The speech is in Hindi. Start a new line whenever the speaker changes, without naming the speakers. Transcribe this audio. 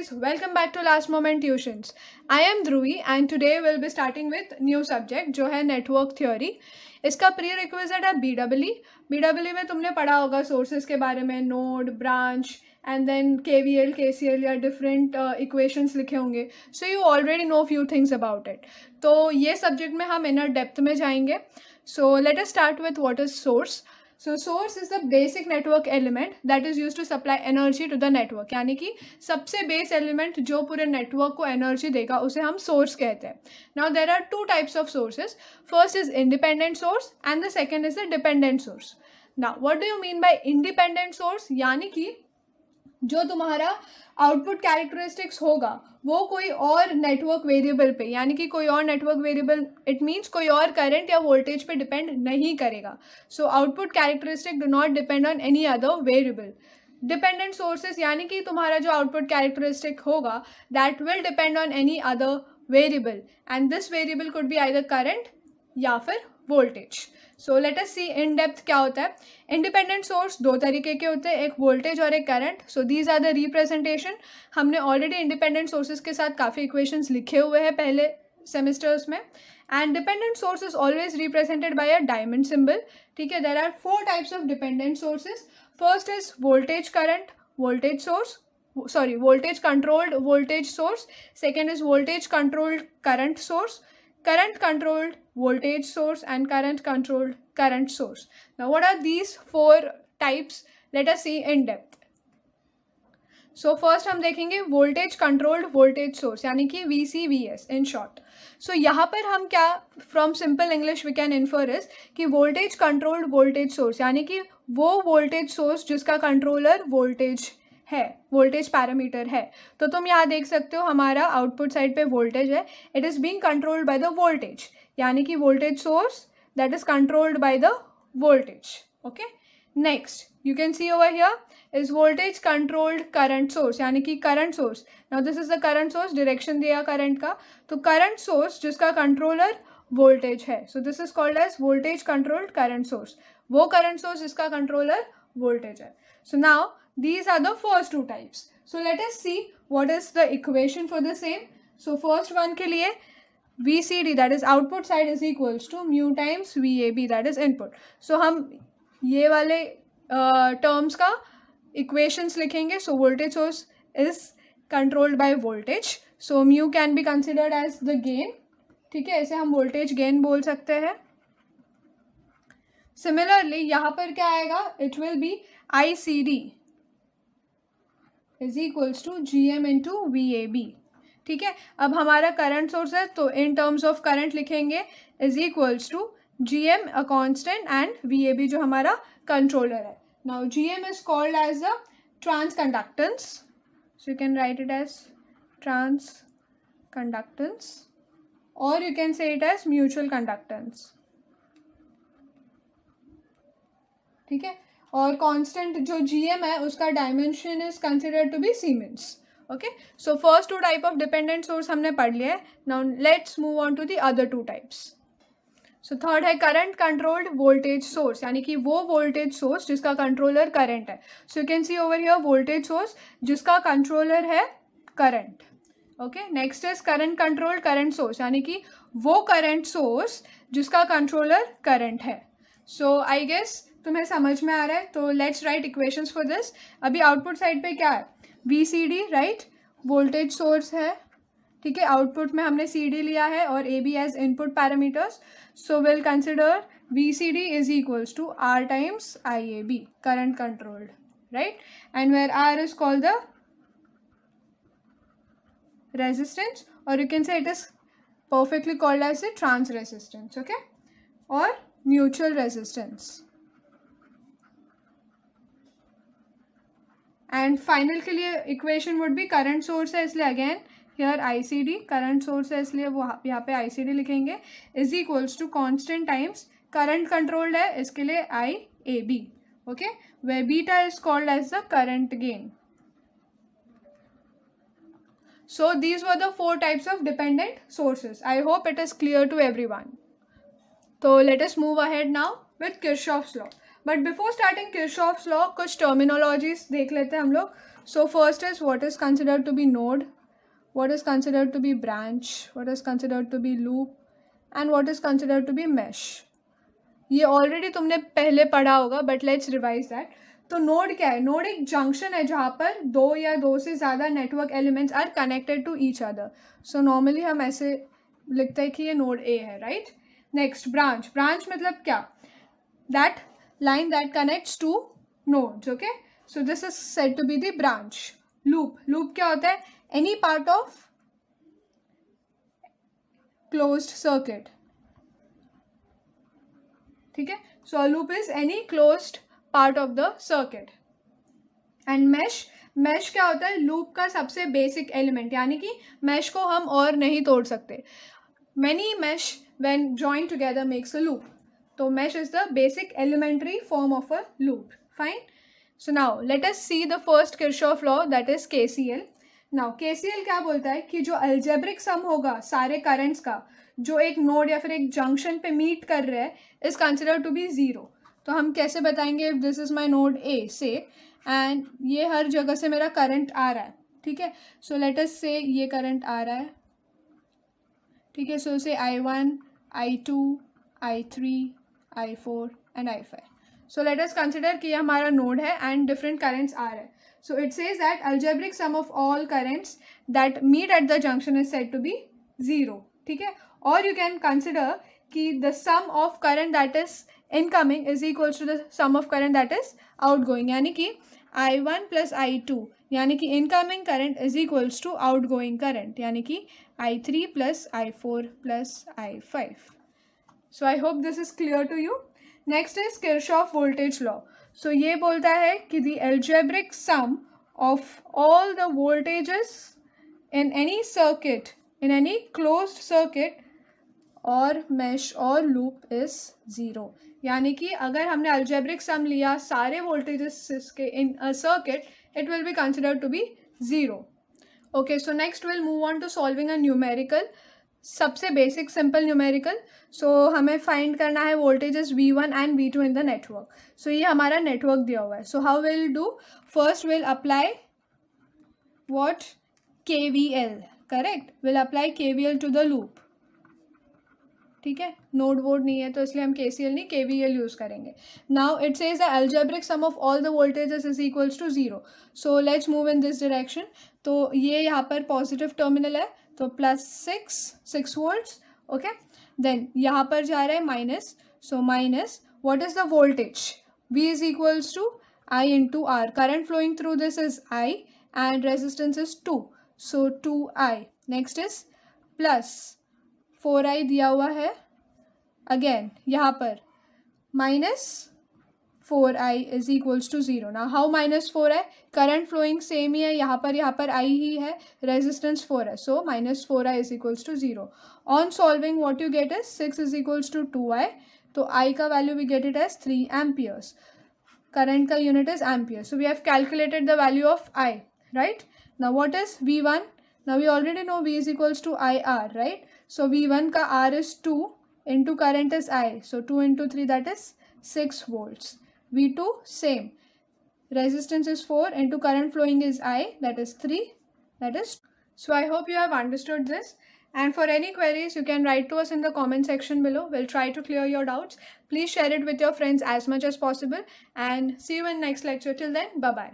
guys, welcome back to Last Moment Tuitions. I am Dhruvi and today we'll be starting with new subject जो है network theory. इसका prerequisite है BEE. BEE में तुमने पढ़ा होगा sources के बारे में, node, branch and then KVL, KCL या different equations लिखे होंगे. So you already know few things about it. तो ये subject में हम inner depth में जाएंगे. So let us start with what is source. So source is the basic network element that is used to supply energy to the network. यानी कि सबसे base element जो पूरे network को energy देगा उसे हम source कहते हैं. Now there are two types of sources. First is independent source and the second is the dependent source. Now what do you mean by independent source? यानी कि जो तुम्हारा आउटपुट कैरेक्टरिस्टिक्स होगा वो कोई और नेटवर्क वेरिएबल पे यानी कि कोई और नेटवर्क वेरिएबल इट मीन्स कोई और करंट या वोल्टेज पे डिपेंड नहीं करेगा. So output characteristic do not depend on any other variable. Dependent sources यानी कि तुम्हारा जो आउटपुट कैरेक्टरिस्टिक होगा that will depend on any other variable and this variable could be either current या फिर voltage. So let us see in depth क्या होता है. इंडिपेंडेंट सोर्स दो तरीके के होते हैं, एक वोल्टेज और एक current. So these are the representation. हमने ऑलरेडी इंडिपेंडेंट सोर्सेज के साथ काफ़ी इक्वेशंस लिखे हुए हैं पहले सेमेस्टर्स में. And dependent source is always represented by a diamond symbol. ठीक है, there are 4 types of dependent sources. First is voltage current voltage source, voltage controlled voltage source. Second is voltage controlled current source, current controlled voltage source and current controlled current source. Now what are these 4 types? Let us see in depth. So first हम देखेंगे voltage controlled voltage source यानी कि VCVS in short. So यहाँ पर हम क्या from simple English we can infer is कि voltage controlled voltage source यानी कि वो voltage source जिसका controller voltage है, वोल्टेज पैरामीटर है. तो तुम यहाँ देख सकते हो हमारा आउटपुट साइड पे वोल्टेज है. It is being controlled by the voltage यानी कि voltage source that is controlled by the voltage. Okay, next you can see over here is voltage controlled current source यानी कि current source. Now this is the current source, direction दिया करंट का. तो करंट सोर्स जिसका कंट्रोलर वोल्टेज है, सो this is called as voltage controlled current source. वो करंट सोर्स जिसका कंट्रोलर वोल्टेज है. So now these are the first 2 types. So let us see what is the equation for the same. So first one के लिए VCD that is output side is equals to mu times VAB that is input. So हम ये वाले terms का equations लिखेंगे. So voltage source is controlled by voltage. So mu can be considered as the gain. ठीक है, इसे हम voltage gain बोल सकते हैं. Similarly यहाँ पर क्या आएगा, it will be ICD is equals to GM into VAB. ठीक है, अब हमारा करंट सोर्स है तो इन टर्म्स ऑफ करंट लिखेंगे is equals to GM a constant and VAB जो हमारा कंट्रोलर है. Now GM is called as the transconductance, so you can write it as transconductance और you can say it as mutual conductance. ठीक है, और कांस्टेंट जो GM है उसका dimension is considered to be siemens. Okay, so first 2 type of dependent source हमने पढ़ लिया है. Now let's move on to the other 2 types. So third है करंट कंट्रोल्ड वोल्टेज सोर्स यानी कि वो वोल्टेज सोर्स जिसका कंट्रोलर करंट है. So you can see over here voltage source जिसका कंट्रोलर है current. Okay, next is current controlled current source यानी कि वो करंट सोर्स जिसका कंट्रोलर करंट है. सो आई गेस तुम्हें समझ में आ रहा है. तो let's write equations for this. अभी आउटपुट साइड पे क्या है, VCD राइट, वोल्टेज सोर्स है. ठीक है, आउटपुट में हमने CD लिया है और AB as input parameters. So will consider VCD is equals to R times IAB current controlled right, and where R is called the resistance और you can say it is perfectly called as a transresistance. Okay, और म्यूचुअल रेजिस्टेंस. एंड फाइनल के लिए equation would be current source है इसलिए again here ICD current source है इसलिए वो यहाँ पे ICD लिखेंगे is equals to constant times current controlled है इसके लिए IAB. Okay, where beta is called as the current gain. So these were the 4 types of dependent sources. I hope it is clear to everyone. तो let us move ahead now with Kirchhoff's law. But before starting Kirchhoff's law कुछ टर्मिनोलॉजीज देख लेते हैं हम लोग. So first is what is considered to be node, what is considered to be branch, what is considered to be loop, and what is considered to be mesh. ये ऑलरेडी तुमने पहले पढ़ा होगा बट लेट्स रिवाइज दैट. तो नोड क्या है? नोड एक जंक्शन है जहाँ पर दो या दो से ज़्यादा network elements are connected to each other. So normally हम ऐसे लिखते हैं कि ये नोड ए है, राइट. Next branch. ब्रांच मतलब क्या? That line that connects two nodes. Okay, so this is said to be the branch. Loop. Loop क्या होता है? Any part of closed circuit. ठीक है, so a loop is any closed part of the circuit. And mesh क्या होता है? loop का सबसे basic element, यानी कि mesh को हम और नहीं तोड़ सकते. Many mesh when joined together makes a loop. तो mesh is the basic elementary form of a loop. Fine. So now let us see the first Kirchhoff law, that is KCL. Now KCL क्या बोलता है कि जो अल्जेब्रिक सम होगा सारे करंट्स का जो एक नोड या फिर एक जंक्शन पे मीट कर रहे हैं is consider to be zero. तो हम कैसे बताएंगे? If this is my node A से एंड ये हर जगह से मेरा करंट आ रहा है, ठीक है. सो लेट अस से ये करंट आ रहा है, ठीक है. सो से I1, I2, I3, I4 and I5. So let us consider कि ये हमारा नोड है एंड डिफरेंट करंट्स आ रहे हैं. So it says that algebraic sum of all currents that meet at the junction is said to be zero. ठीक है. Or you can consider कि the sum of current that is incoming is equals to the sum of current that is outgoing. यानी कि I1 plus I2 यानी कि incoming current is equals to outgoing current यानी कि I3 plus I4 plus I5. So I hope this is clear to you. Next is Kirchhoff voltage law. So ये बोलता है कि the algebraic sum of all the voltages in any circuit, in any closed circuit और mesh और loop is zero. यानी कि अगर हमने algebraic sum लिया सारे voltages के in a circuit, it will be considered to be zero. Okay, so next we'll move on to solving a numerical. सबसे बेसिक सिंपल न्यूमेरिकल. सो हमें फाइंड करना है voltages V1 and V2 in the network. So ये हमारा नेटवर्क दिया हुआ है. So how will do? First will apply what? KVL. Correct. Will apply KVL to the loop. ठीक है, नोड वोड नहीं है तो इसलिए हम KCL नहीं KVL यूज करेंगे. Now it says the algebraic sum of all the voltages is equals to zero. So let's move in this direction. तो ये यहाँ पर पॉजिटिव टर्मिनल है तो +6 वोल्ट्स. ओके, देन यहाँ पर जा रहा है minus. So minus what is the voltage? V is equals to I into R. Current flowing through this is I and resistance is 2. So 2I. Next is plus 4I दिया हुआ है. अगेन यहाँ पर minus 4I is equals to 0. ना how -4I? Current flowing same ही है, यहाँ पर I ही है, रेजिस्टेंस 4 है. So -4I is equals to 0. On solving what you get is 6 is equals to 2I. तो I का value we get it as 3 amperes. Current का unit is ampere. So we have calculated the value of I, right. Now what is V1? Now we already know V is equals to IR, right. So V1 का R is 2 into current is I. So 2 into 3 that is 6 volts. V2 same, resistance is 4 into current flowing is I, that is 3, that is. So I hope you have understood this, and for any queries you can write to us in the comment section below. We'll try to clear your doubts. Please share it with your friends as much as possible and see you in next lecture. Till then, bye bye.